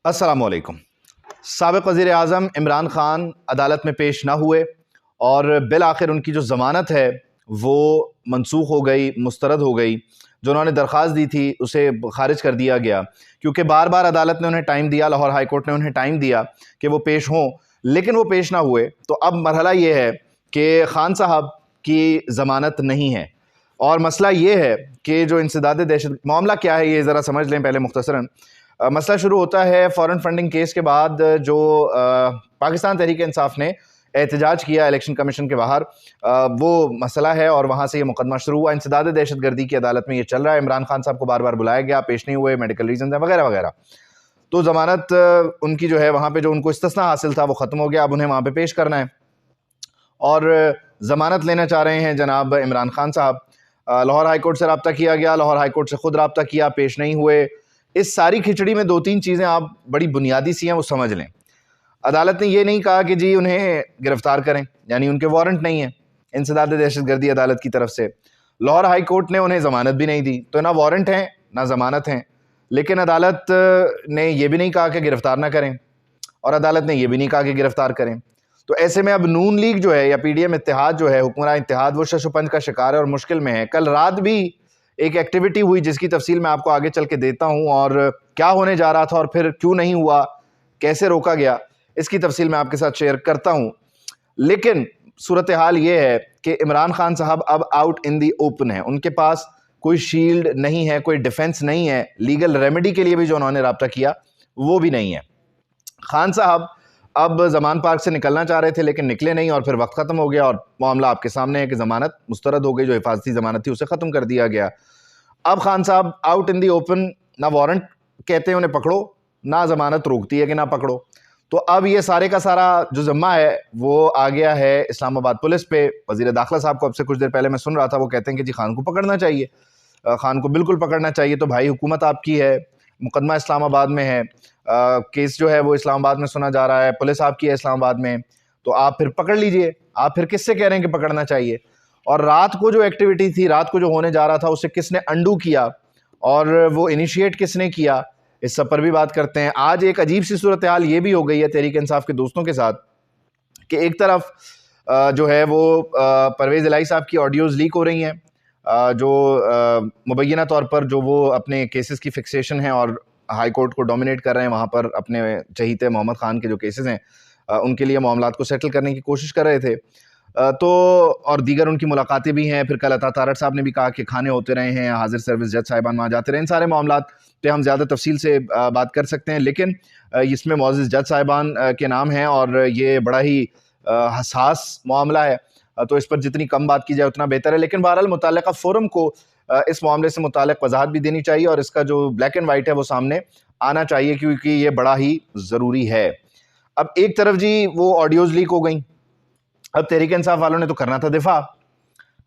अस्सलामुअलैकुम। साबिक़ वज़ीर आज़म इमरान ख़ान अदालत में पेश ना हुए और बिल आखिर उनकी जो ज़मानत है वो मनसूख हो गई, मुस्तरद हो गई। जो उन्होंने दरख्वास्त दी थी उसे ख़ारिज कर दिया गया, क्योंकि बार बार अदालत ने उन्हें टाइम दिया, लाहौर हाई कोर्ट ने उन्हें टाइम दिया कि वो पेश हों, लेकिन वो पेश ना हुए। तो अब मरहला ये है कि ख़ान साहब की ज़मानत नहीं है और मसला ये है कि जो इंसदाद दहशत मामला क्या है ये ज़रा समझ लें पहले मुख्तसरन। मसला शुरू होता है फ़ॉरेन फंडिंग केस के बाद, जो पाकिस्तान तहरीक इंसाफ ने एहतजाज किया इलेक्शन कमीशन के बाहर, वो मसला है और वहाँ से ये मुकदमा शुरू हुआ। इंसदाद दहशत गर्दी की अदालत में ये चल रहा है। इमरान खान साहब को बार बार बुलाया गया, पेश नहीं हुए, मेडिकल रीजन है वगैरह वगैरह। तो ज़मानत उनकी जो है वहाँ पे जो उनको इस्तिस्ना हासिल था वो ख़त्म हो गया, अब उन्हें वहाँ पे पेश करना है और ज़मानत लेना चाह रहे हैं जनाब इमरान खान साहब। लाहौर हाई कोर्ट से रब्ता किया गया, लाहौर हाई कोर्ट से ख़ुद रब्ता किया, पेश नहीं हुए। इस सारी खिचड़ी में दो तीन चीज़ें आप बड़ी बुनियादी सी हैं वो समझ लें। अदालत ने ये नहीं कहा कि जी उन्हें गिरफ्तार करें, यानी उनके वारंट नहीं है इंसदाद दहशतगर्दी अदालत की तरफ से। लाहौर हाई कोर्ट ने उन्हें ज़मानत भी नहीं दी, तो ना वारंट हैं ना ज़मानत हैं। लेकिन अदालत ने यह भी नहीं कहा कि गिरफ्तार ना करें और अदालत ने यह भी नहीं कहा कि गिरफ्तार करें। तो ऐसे में अब नून लीग जो है या PDM इत्तेहाद जो है, हुक्मरान इत्तेहाद, वो शशुपंज का शिकार है और मुश्किल में है। कल रात भी एक एक्टिविटी हुई जिसकी तफसील मैं आपको आगे चल के देता हूँ, और क्या होने जा रहा था और फिर क्यों नहीं हुआ, कैसे रोका गया, इसकी तफसील मैं आपके साथ शेयर करता हूँ। लेकिन सूरत हाल ये है कि इमरान खान साहब अब आउट इन दी ओपन है। उनके पास कोई शील्ड नहीं है, कोई डिफेंस नहीं है, लीगल रेमेडी के लिए भी जो उन्होंने रब्ता किया वो भी नहीं है। खान साहब अब जमान पार्क से निकलना चाह रहे थे लेकिन निकले नहीं और फिर वक्त ख़त्म हो गया और मामला आपके सामने है कि ज़मानत मुस्तरद हो गई, जो हिफाजती ज़मानत थी उसे ख़त्म कर दिया गया। अब खान साहब आउट इन दी ओपन, ना वारंट कहते हैं उन्हें पकड़ो, ना ज़मानत रोकती है कि ना पकड़ो। तो अब ये सारे का सारा जो ज़म्मा है वो आ गया है इस्लामाबाद पुलिस पे। वज़ीर दाखिला साहब को अब से कुछ देर पहले मैं सुन रहा था, वो कहते हैं कि जी खान को पकड़ना चाहिए, खान को बिल्कुल पकड़ना चाहिए। तो भाई हुकूमत आपकी है, मुकदमा इस्लामाबाद में है, केस जो है वो इस्लामाबाद में सुना जा रहा है, पुलिस आपकी है इस्लामाबाद में, तो आप फिर पकड़ लीजिए। आप फिर किससे कह रहे हैं कि पकड़ना चाहिए? और रात को जो एक्टिविटी थी, रात को जो होने जा रहा था, उसे किसने अंडू किया और वो इनिशिएट किसने किया, इस सब पर भी बात करते हैं। आज एक अजीब सी सूरत हाल ये भी हो गई है तहरीक इंसाफ के दोस्तों के साथ कि एक तरफ जो है वो परवेज़ इलाही साहब की ऑडियोज़ लीक हो रही हैं, जो मुबैना तौर पर जो वो अपने केसेस की फिक्सेशन है और हाई कोर्ट को डोमिनेट कर रहे हैं, वहाँ पर अपने चहीते मोहम्मद खान के जो केसेस हैं उनके लिए मामलात को सेटल करने की कोशिश कर रहे थे। तो और दीगर उनकी मुलाकातें भी हैं। फिर कल अता तारड़ साहब ने भी कहा कि खाने होते रहे हैं, हाजिर सर्विस जज साहिबान वहाँ जाते रहे। इन सारे मामलात पे हम ज़्यादा तफसील से बात कर सकते हैं, लेकिन इसमें मौजूद जज साहिबान के नाम हैं और ये बड़ा ही हसास मामला है, तो इस पर जितनी कम बात की जाए उतना बेहतर है। लेकिन बहरहाल मुताल्लिका फोरम को इस मामले से मुताल्लिक वजाहत भी देनी चाहिए और इसका जो ब्लैक एंड वाइट है वो सामने आना चाहिए, क्योंकि ये बड़ा ही ज़रूरी है। अब एक तरफ जी वो ऑडियोज़ लीक हो गई, अब तहरीक इंसाफ वालों ने तो करना था दिफा,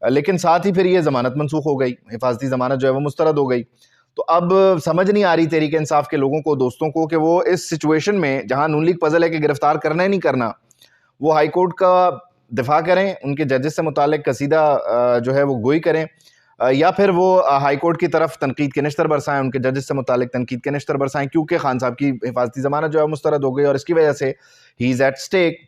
लेकिन साथ ही फिर ये ज़मानत मनसूख हो गई, हिफाजती ज़मानत जो है वो मुस्तरद हो गई। तो अब समझ नहीं आ रही तहरीक इंसाफ के लोगों को, दोस्तों को, कि वो इस सिचुएशन में जहाँ नून लीग पजल है कि गिरफ्तार करना ही नहीं करना, वो हाई कोर्ट का दिफा करें, उनके जजेस से मुताल्लिक कसीदा जो है वो गोई करें, या फिर वो हाई कोर्ट की तरफ तनकीद के नश्तर बरसाएं, उनके जजेस से मुताल्लिक तनकीद के नश्तर बरसाएं, क्योंकि खान साहब की हिफाजती ज़मानत जो है मुस्तरद हो गई और इसकी वजह से ही इज़ एट स्टेक।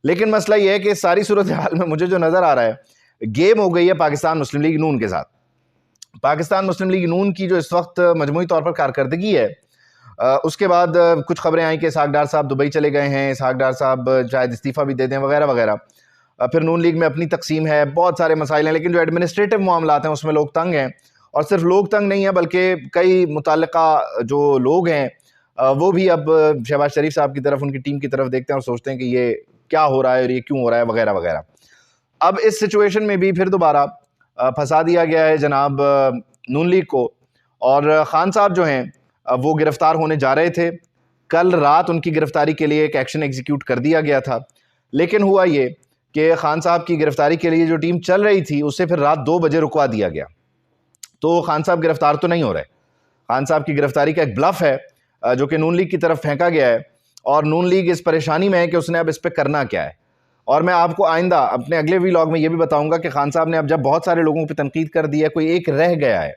लेकिन मसला ये है कि सारी सूरत हाल में मुझे जो नज़र आ रहा है, गेम हो गई है पाकिस्तान मुस्लिम लीग नून के साथ। पाकिस्तान मुस्लिम लीग नून की जो इस वक्त मजमूई तौर पर कारकर्दगी है, उसके बाद कुछ खबरें आई कि इसहाक डार साहब दुबई चले गए हैं, इसहाक डार साहब शायद इस्तीफ़ा भी दे दें वगैरह वगैरह। फिर नून लीग में अपनी तकसीम है, बहुत सारे मसाइल हैं, लेकिन जो एडमिनिस्ट्रेटिव मामलात हैं उसमें लोग तंग हैं। और सिर्फ लोग तंग नहीं है बल्कि कई मुतल्लिका जो लोग हैं वो भी अब शहबाज शरीफ साहब की तरफ, उनकी टीम की तरफ देखते हैं और सोचते हैं कि ये क्या हो रहा है और ये क्यों हो रहा है वगैरह वगैरह। अब इस सिचुएशन में भी फिर दोबारा फंसा दिया गया है जनाब नून लीग को, और ख़ान साहब जो हैं वो गिरफ़्तार होने जा रहे थे। कल रात उनकी गिरफ़्तारी के लिए एक एक्शन एग्जीक्यूट कर दिया गया था, लेकिन हुआ ये कि खान साहब की गिरफ्तारी के लिए जो टीम चल रही थी उसे फिर रात 2 बजे रुकवा दिया गया। तो खान साहब गिरफ्तार तो नहीं हो रहे। खान साहब की गिरफ्तारी का एक ब्लफ है जो कि नून लीग की तरफ फेंका गया है, और नून लीग इस परेशानी में है कि उसने अब इस पर करना क्या है। और मैं आपको आइंदा अपने अगले व्लॉग में ये भी बताऊंगा कि खान साहब ने अब जब बहुत सारे लोगों पर तनकीद कर दी है, कोई एक रह गया है,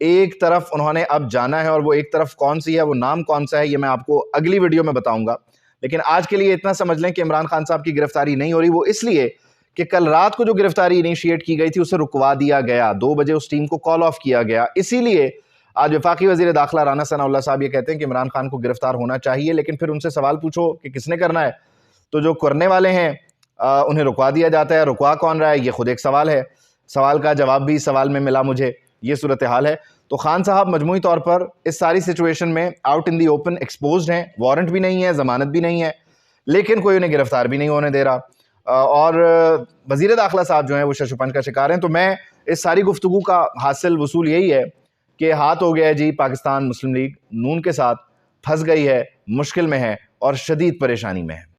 एक तरफ उन्होंने अब जाना है, और वो एक तरफ कौन सी है, वो नाम कौन सा है, ये मैं आपको अगली वीडियो में बताऊंगा। लेकिन आज के लिए इतना समझ लें कि इमरान खान साहब की गिरफ्तारी नहीं हो रही, वो इसलिए कि कल रात को जो गिरफ्तारी इनिशिएट की गई थी उसे रुकवा दिया गया, 2 बजे उस टीम को कॉल ऑफ किया गया। इसीलिए आज वफाकी वजीर दाखिला राना सनाउल्लाह साहब ये कहते हैं कि इमरान खान को गिरफ्तार होना चाहिए। लेकिन फिर उनसे सवाल पूछो कि किसने करना है, तो जो करने वाले हैं उन्हें रुकवा दिया जाता है। रुकवा कौन रहा है, ये खुद एक सवाल है। सवाल का जवाब भी सवाल में मिला मुझे। ये सूरत हाल है। तो खान साहब मजमूई तौर पर इस सारी सिचुएशन में out in the open exposed हैं। वारंट भी नहीं है, जमानत भी नहीं है, लेकिन कोई उन्हें गिरफ्तार भी नहीं होने दे रहा। और वजीर दाखिला साहब जो हैं वो शशुपंज का शिकार हैं। तो मैं इस सारी गुफ्तगू का हासिल वसूल यही है कि हाथ हो गया है जी पाकिस्तान मुस्लिम लीग नून के साथ, फंस गई है, मुश्किल में है और शदीद परेशानी में है।